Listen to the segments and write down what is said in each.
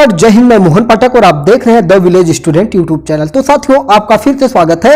नमस्कार, जय हिंद। मैं मोहन पाठक और आप देख रहे हैं the village student YouTube channel. तो साथियों, आपका फिर से स्वागत है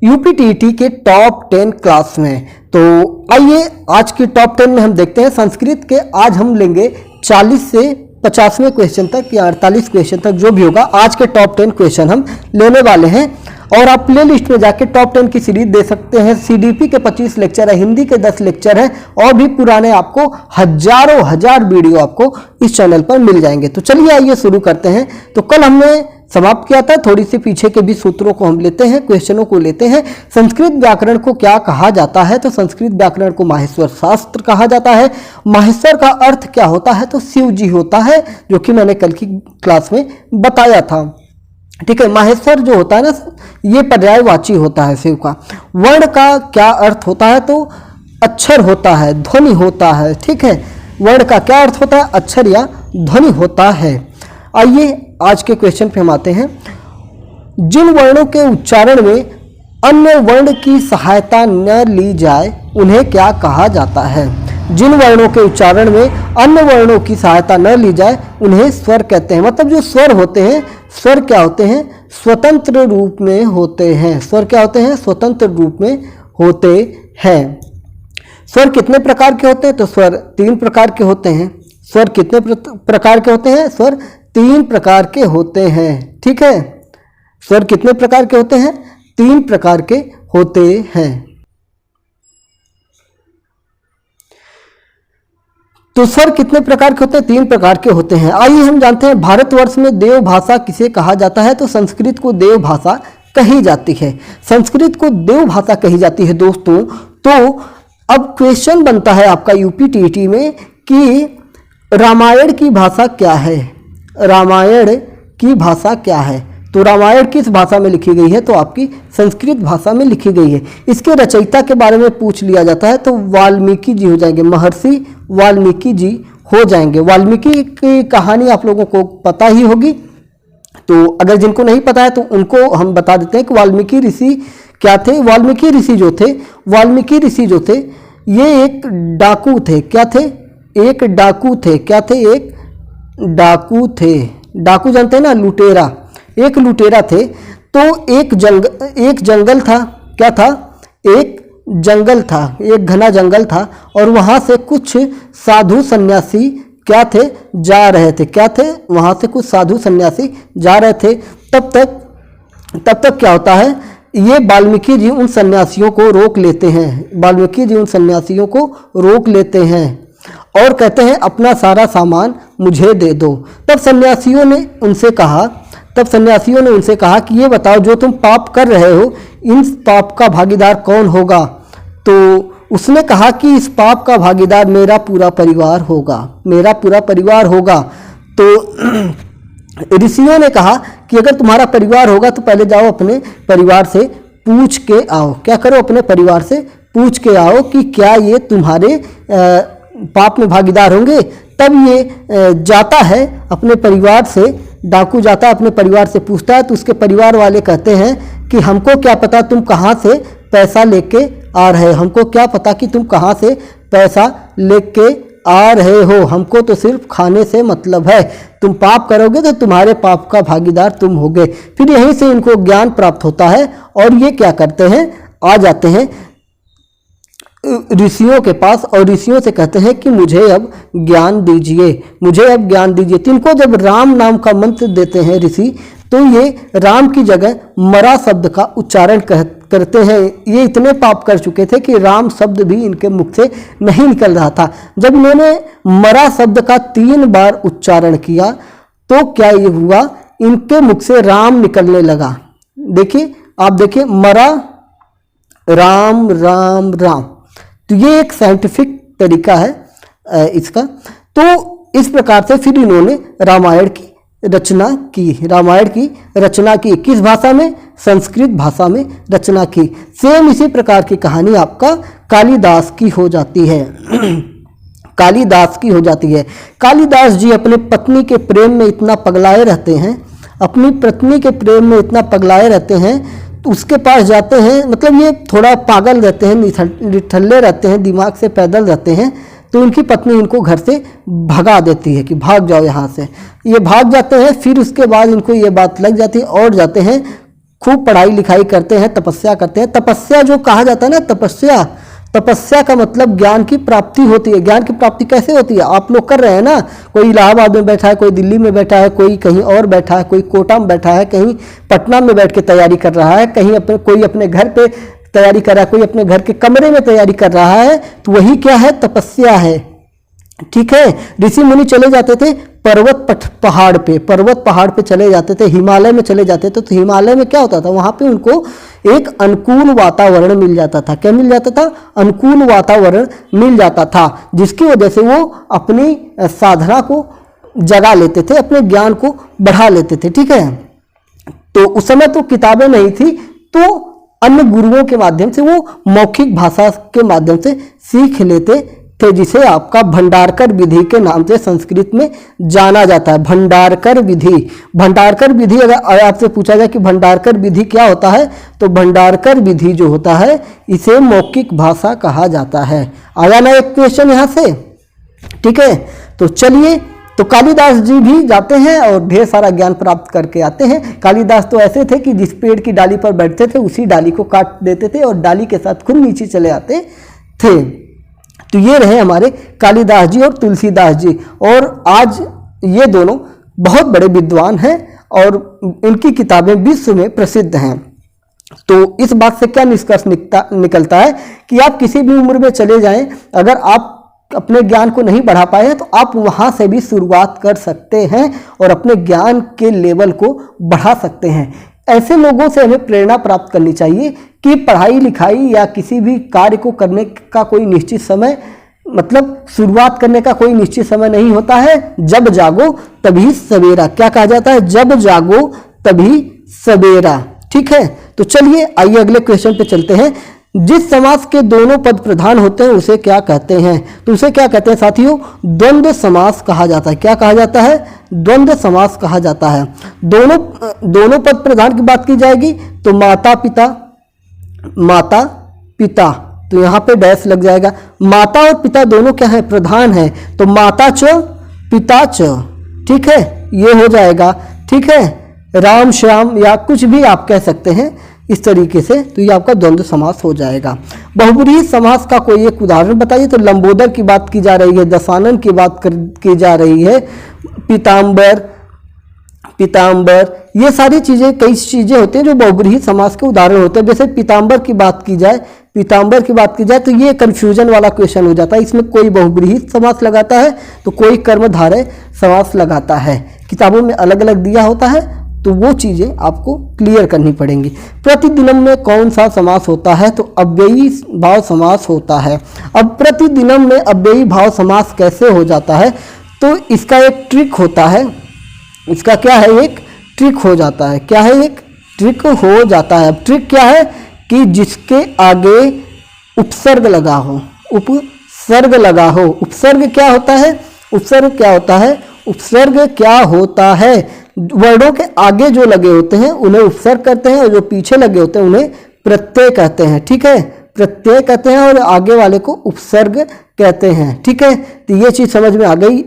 यूपीटीईटी के टॉप 10 क्लास में। तो आइए आज की टॉप 10 में हम देखते हैं संस्कृत के। आज हम लेंगे 40 से 50वें क्वेश्चन तक या 48 क्वेश्चन तक, जो भी होगा आज के टॉप 10 क्वेश्चन हम लेने वाले हैं। और आप प्ले लिस्ट में जाके टॉप 10 की सीरीज दे सकते हैं। सीडीपी के 25 लेक्चर है, हिंदी के 10 लेक्चर है और भी पुराने आपको हजारों हजार वीडियो आपको इस चैनल पर मिल जाएंगे। तो चलिए आइए शुरू करते हैं। तो कल हमने समाप्त किया था, थोड़ी सी पीछे के भी सूत्रों को हम लेते हैं, क्वेश्चनों को लेते हैं। संस्कृत व्याकरण को क्या कहा जाता है? तो संस्कृत व्याकरण को माहेश्वर शास्त्र कहा जाता है। माहेश्वर का अर्थ क्या होता है? तो शिव जी होता है, जो कि मैंने कल की क्लास में बताया था। ठीक है, माहेश्वर जो होता है ना, ये पर्यायवाची होता है शिव का। वर्ण का क्या अर्थ होता है? तो अक्षर होता है, ध्वनि होता है। ठीक है, वर्ण का क्या अर्थ होता है? अक्षर या ध्वनि होता है। आइए आज के क्वेश्चन पे हम आते हैं। जिन वर्णों के उच्चारण में अन्य वर्ण की सहायता न ली जाए उन्हें क्या कहा जाता है? जिन वर्णों के उच्चारण में अन्य वर्णों की सहायता न ली जाए उन्हें स्वर कहते हैं। मतलब जो स्वर होते हैं, स्वर क्या होते हैं? स्वतंत्र रूप में होते हैं। स्वर क्या होते हैं? स्वतंत्र रूप में होते हैं। स्वर कितने प्रकार के होते हैं? तो स्वर 3 प्रकार के होते हैं। स्वर कितने प्रकार के होते हैं? स्वर 3 प्रकार के होते हैं। ठीक है, स्वर कितने प्रकार के होते हैं? 3 प्रकार के होते हैं। तो स्वर कितने प्रकार के होते हैं? 3 प्रकार के होते हैं। आइए हम जानते हैं भारतवर्ष में देव भाषा किसे कहा जाता है? तो संस्कृत को देव भाषा कही जाती है। संस्कृत को देव भाषा कही जाती है दोस्तों। तो अब क्वेश्चन बनता है आपका यूपीटीईटी में कि रामायण की भाषा क्या है? रामायण की भाषा क्या है? तो रामायण किस भाषा में लिखी गई है? तो आपकी संस्कृत भाषा में लिखी गई है। इसके रचयिता के बारे में पूछ लिया जाता है तो वाल्मीकि जी हो जाएंगे, महर्षि वाल्मीकि जी हो जाएंगे। वाल्मीकि की कहानी आप लोगों को पता ही होगी, तो अगर जिनको नहीं पता है तो उनको हम बता देते हैं कि वाल्मीकि ऋषि क्या थे। वाल्मीकि ऋषि जो थे ये एक डाकू थे। क्या थे? एक डाकू थे। क्या थे? एक डाकू थे। डाकू जानते हैं ना, लुटेरा। एक लुटेरा थे। तो एक जंगल था। क्या था? एक जंगल था, एक घना जंगल था और वहाँ से कुछ साधु सन्यासी क्या थे? जा रहे थे। क्या थे? वहाँ से कुछ साधु सन्यासी जा रहे थे। तब तक क्या होता है? ये वाल्मीकि जी उन सन्यासियों को रोक लेते हैं। वाल्मीकि जी उन सन्यासियों को रोक लेते हैं और कहते हैं अपना सारा सामान मुझे दे दो। तब सन्यासियों ने उनसे कहा कि ये बताओ, जो तुम पाप कर रहे हो, इन पाप का भागीदार कौन होगा? तो उसने कहा कि इस पाप का भागीदार मेरा पूरा परिवार होगा, मेरा पूरा परिवार होगा। तो ऋषियों ने कहा कि अगर तुम्हारा परिवार होगा तो पहले जाओ अपने परिवार से पूछ के आओ। क्या करो? अपने परिवार से पूछ के आओ कि क्या ये तुम्हारे पाप में भागीदार होंगे। तब ये जाता है अपने परिवार से, डाकू जाता है अपने परिवार से पूछता है। तो उसके परिवार वाले कहते हैं कि हमको क्या पता तुम कहाँ से पैसा लेके आ रहे हो, हमको क्या पता कि तुम कहाँ से पैसा लेके आ रहे हो, हमको तो सिर्फ खाने से मतलब है। तुम पाप करोगे तो तुम्हारे पाप का भागीदार तुम होगे। फिर यहीं से इनको ज्ञान प्राप्त होता है और ये क्या करते हैं? आ जाते हैं ऋषियों के पास और ऋषियों से कहते हैं कि मुझे अब ज्ञान दीजिए, मुझे अब ज्ञान दीजिए। तो इनको जब राम नाम का मंत्र देते हैं ऋषि, तो ये राम की जगह मरा शब्द का उच्चारण करते हैं। ये इतने पाप कर चुके थे कि राम शब्द भी इनके मुख से नहीं निकल रहा था। जब इन्होंने मरा शब्द का 3 बार उच्चारण किया तो क्या ये हुआ? इनके मुख से राम निकलने लगा। देखिए, आप देखिए, मरा राम राम राम। तो ये एक साइंटिफिक तरीका है इसका। तो इस प्रकार से फिर इन्होंने रामायण की रचना की। किस भाषा में? संस्कृत भाषा में रचना की। सेम इसी प्रकार की कहानी आपका कालिदास की हो जाती है। कालिदास की हो जाती है। कालिदास जी अपने पत्नी के प्रेम में इतना पगलाए रहते हैं, अपनी पत्नी के प्रेम में इतना पगलाए रहते हैं, तो उसके पास जाते हैं। मतलब ये थोड़ा पागल रहते हैं, निठल्ले रहते हैं, दिमाग से पैदल रहते हैं। तो उनकी पत्नी इनको घर से भगा देती है कि भाग जाओ यहाँ से। ये भाग जाते हैं। फिर उसके बाद इनको ये बात लग जाती है और जाते हैं, खूब पढ़ाई लिखाई करते हैं, तपस्या करते हैं। तपस्या जो कहा जाता है ना, तपस्या, तपस्या का मतलब ज्ञान की प्राप्ति होती है। ज्ञान की प्राप्ति कैसे होती है? आप लोग कर रहे हैं ना, कोई इलाहाबाद में बैठा है, कोई दिल्ली में बैठा है, कोई कहीं और बैठा है, कोई कोटा में बैठा है, कहीं पटना में बैठ के तैयारी कर रहा है, कहीं कोई अपने घर पे तैयारी कर रहा है, कोई अपने घर के कमरे में तैयारी कर रहा है। तो वही क्या है? तपस्या है। ठीक है। ऋषि मुनि चले जाते थे पहाड़ पे, पर्वत पहाड़ पे चले जाते थे, हिमालय में चले जाते थे। तो हिमालय में क्या होता था? वहां पे उनको एक अनुकूल वातावरण मिल जाता था। क्या मिल जाता था? अनुकूल वातावरण मिल जाता था, जिसकी वजह से वो अपनी साधना को जगा लेते थे, अपने ज्ञान को बढ़ा लेते थे। ठीक है। तो उस समय तो किताबें नहीं थी, तो अन्य गुरुओं के माध्यम से वो मौखिक भाषा के माध्यम से सीख लेते थे, जिसे आपका भंडारकर विधि के नाम से संस्कृत में जाना जाता है। भंडारकर विधि। भंडारकर विधि अगर आपसे पूछा जाए कि भंडारकर विधि क्या होता है, तो भंडारकर विधि जो होता है इसे मौखिक भाषा कहा जाता है। आया ना एक क्वेश्चन यहाँ से? ठीक है। तो चलिए, तो कालिदास जी भी जाते हैं और ढेर सारा ज्ञान प्राप्त करके आते हैं। कालिदास तो ऐसे थे कि जिस पेड़ की डाली पर बैठते थे उसी डाली को काट देते थे और डाली के साथ खुद नीचे चले आते थे। तो ये रहे हमारे कालिदास जी और तुलसीदास जी। और आज ये दोनों बहुत बड़े विद्वान हैं और इनकी किताबें विश्व में प्रसिद्ध हैं। तो इस बात से क्या निष्कर्ष निकलता है कि आप किसी भी उम्र में चले जाएं, अगर आप अपने ज्ञान को नहीं बढ़ा पाए हैं तो आप वहां से भी शुरुआत कर सकते हैं और अपने ज्ञान के लेवल को बढ़ा सकते हैं। ऐसे लोगों से हमें प्रेरणा प्राप्त करनी चाहिए कि पढ़ाई लिखाई या किसी भी कार्य को करने का कोई निश्चित समय, मतलब शुरुआत करने का कोई निश्चित समय नहीं होता है। जब जागो तभी सवेरा। क्या कहा जाता है? जब जागो तभी सवेरा। ठीक है। तो चलिए आइए अगले क्वेश्चन पे चलते हैं। जिस समास के दोनों पद प्रधान होते हैं उसे क्या कहते हैं? तो उसे क्या कहते हैं साथियों? द्वंद्व समास कहा जाता है। क्या कहा जाता है? द्वंद्व समास कहा जाता है। दोनों पद प्रधान की बात की जाएगी तो माता पिता, माता पिता, तो यहाँ पे डैश लग जाएगा। माता और पिता दोनों क्या है? प्रधान है। तो माता च पिता च। ठीक है, ये हो जाएगा। ठीक है। राम श्याम या कुछ भी आप कह सकते हैं इस तरीके से, तो ये आपका द्वंद्व समास हो जाएगा। बहुब्रीहि समास का कोई एक उदाहरण बताइए। तो लंबोदर की बात की जा रही है, दशानन की बात की जा रही है, पीताम्बर, पीताम्बर, ये सारी चीजें, कई चीजें होती हैं जो बहुब्रीहि समास के उदाहरण होते हैं। जैसे पीताम्बर की बात की जाए, पीताम्बर की बात की जाए तो ये कंफ्यूजन वाला क्वेश्चन हो जाता है। इसमें कोई बहुब्रीहि समास लगाता है तो कोई कर्मधारय समास लगाता है। किताबों में अलग अलग दिया होता है, तो वो चीज़ें आपको क्लियर करनी पड़ेंगी। प्रतिदिनम में कौन सा समास होता है? तो अव्ययी भाव समास होता है। अब प्रतिदिनम में अव्ययी भाव समास कैसे हो जाता है? तो इसका एक ट्रिक होता है। इसका क्या है? एक ट्रिक हो जाता है। क्या है? एक ट्रिक हो जाता है। अब ट्रिक क्या है कि जिसके आगे उपसर्ग लगा हो, उपसर्ग लगा हो। उपसर्ग क्या होता है? उपसर्ग क्या होता है? उपसर्ग क्या होता है? वर्डों के आगे जो लगे होते हैं उन्हें उपसर्ग कहते हैं और जो पीछे लगे होते हैं उन्हें प्रत्यय कहते हैं। ठीक है, प्रत्यय कहते हैं और आगे वाले को उपसर्ग कहते हैं। ठीक है, तो ये चीज समझ में आ गई।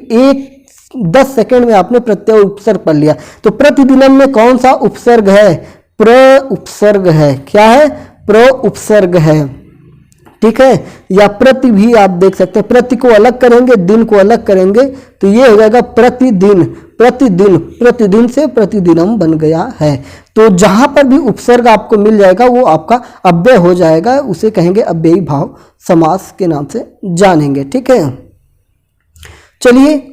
10 सेकंड में आपने प्रत्यय उपसर्ग पढ़ लिया। तो प्रतिदिनम में कौन सा उपसर्ग है? प्र उपसर्ग है। क्या है? प्र उपसर्ग है। ठीक है, या प्रति भी आप देख सकते हैं। प्रति को अलग करेंगे, दिन को अलग करेंगे, तो ये हो जाएगा प्रतिदिन। प्रतिदिन, प्रतिदिन से प्रतिदिनम बन गया है। तो जहां पर भी उपसर्ग आपको मिल जाएगा वो आपका अव्यय हो जाएगा, उसे कहेंगे अव्ययी भाव समास के नाम से जानेंगे। ठीक है, चलिए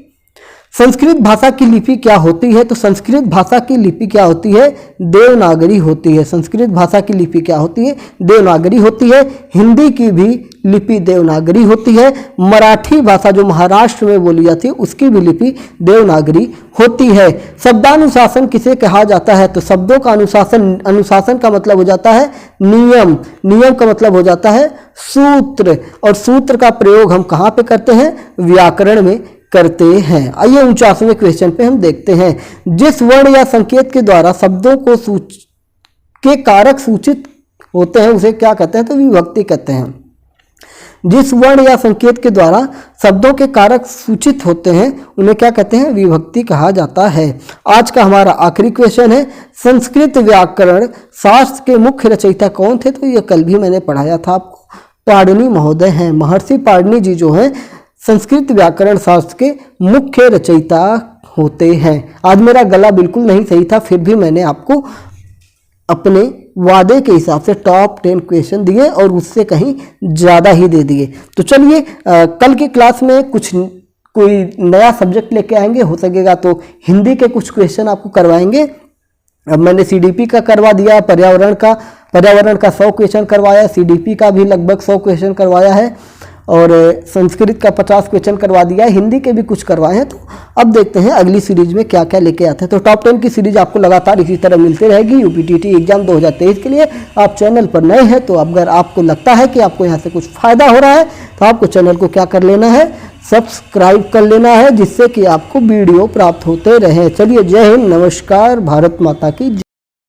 संस्कृत भाषा की लिपि क्या होती है? तो संस्कृत भाषा की लिपि क्या होती है? देवनागरी होती है। संस्कृत भाषा की लिपि क्या होती है? देवनागरी होती है। हिंदी की भी लिपि देवनागरी होती है। मराठी भाषा जो महाराष्ट्र में बोली जाती है उसकी भी लिपि देवनागरी होती है। शब्दानुशासन किसे कहा जाता है? तो शब्दों का अनुशासन, अनुशासन का मतलब हो जाता है नियम, नियम का मतलब हो जाता है सूत्र, और सूत्र का प्रयोग हम कहाँ पे करते हैं? व्याकरण में करते हैं। आइए 49वें क्वेश्चन पे हम देखते हैं। जिस वर्ण या संकेत के द्वारा शब्दों को के कारक सूचित होते हैं उसे क्या कहते हैं? तो विभक्ति कहते हैं। जिस वर्ण या संकेत के द्वारा शब्दों के कारक सूचित होते हैं उन्हें क्या कहते हैं? विभक्ति कहा जाता है। आज का हमारा आखिरी क्वेश्चन है, संस्कृत व्याकरण शास्त्र के मुख्य रचयिता कौन थे? तो ये कल भी मैंने पढ़ाया था आपको, पाणिनि महोदय हैं। महर्षि पाणिनि जी जो हैं संस्कृत व्याकरण शास्त्र के मुख्य रचयिता होते हैं। आज मेरा गला बिल्कुल नहीं सही था, फिर भी मैंने आपको अपने वादे के हिसाब से टॉप 10 क्वेश्चन दिए और उससे कहीं ज़्यादा ही दे दिए। तो चलिए कल की क्लास में कोई नया सब्जेक्ट लेके आएंगे, हो सकेगा तो हिंदी के कुछ क्वेश्चन आपको करवाएंगे। अब मैंने सीडीपी का करवा दिया, पर्यावरण का 100 क्वेश्चन करवाया, सीडीपी का भी लगभग 100 क्वेश्चन करवाया है और संस्कृत का 50 क्वेश्चन करवा दिया है, हिंदी के भी कुछ करवाए हैं। तो अब देखते हैं अगली सीरीज में क्या क्या लेके आते हैं। तो टॉप 10 की सीरीज आपको लगातार इसी तरह मिलती रहेगी। यूपीटीटी एग्जाम 2023 के लिए आप चैनल पर नए हैं तो अगर आपको लगता है कि आपको यहाँ से कुछ फायदा हो रहा है तो आपको चैनल को क्या कर लेना है? सब्सक्राइब कर लेना है, जिससे कि आपको वीडियो प्राप्त होते रहे। चलिए, जय हिंद, नमस्कार, भारत माता की।